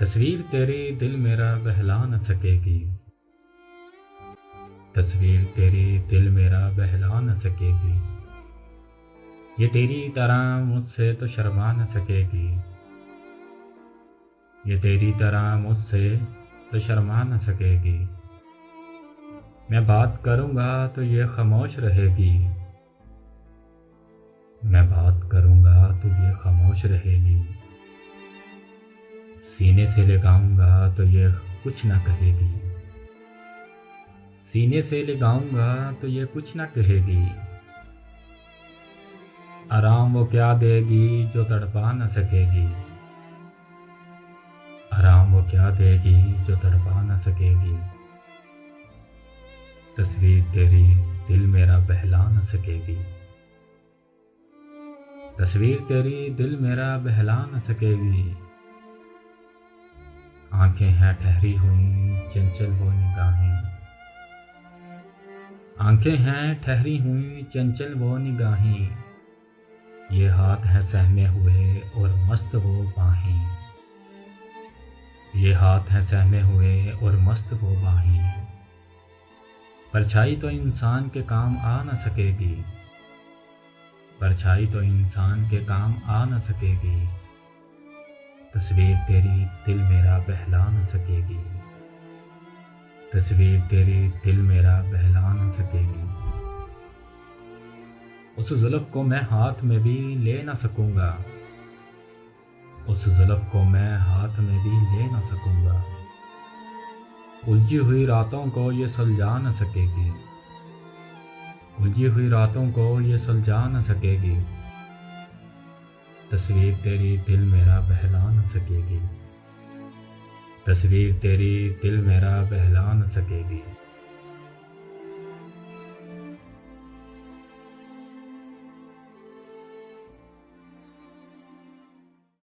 तस्वीर तेरी दिल मेरा बहला न सकेगी। तस्वीर तेरी दिल मेरा बहला न सकेगी। ये तेरी तरह मुझसे तो शर्मा न सकेगी। ये तेरी तरह मुझसे तो शर्मा न सकेगी। मैं बात करूँगा तो ये खामोश रहेगी। मैं बात करूँगा तो ये खामोश रहेगी। सीने से लगाऊंगा तो ये कुछ ना कहेगी। सीने से लगाऊंगा तो ये कुछ ना कहेगी। आराम वो क्या देगी जो तड़पा न सकेगी। आराम वो क्या देगी जो तड़पा न सकेगी। तस्वीर तेरी दिल मेरा बहला न सकेगी। तस्वीर तेरी दिल मेरा बहला न सकेगी। आंखें हैं ठहरी हुई चंचल वो निगाहें। आंखें हैं ठहरी हुई चंचल वो निगाहें। ये हाथ हैं सहमे हुए और मस्त वो बाहें। ये हाथ हैं सहमे हुए और मस्त वो बाहें। परछाई तो इंसान के काम आ न सकेगी। परछाई तो इंसान के काम आ न सकेगी। तस्वीर तेरी दिल मेरा बहला न सकेगी। तस्वीर तेरी दिल मेरा बहला न सकेगी। उस जुल्फ को मैं हाथ में भी ले न सकूंगा। उस जुल्फ को मैं हाथ में भी ले न सकूंगा। उलझी हुई रातों को ये सुलझा न सकेगी। उलझी हुई रातों को ये सुलझा न सकेगी। तस्वीर तेरी दिल मेरा बहला न सकेगी। तस्वीर तेरी दिल मेरा बहला न सकेगी।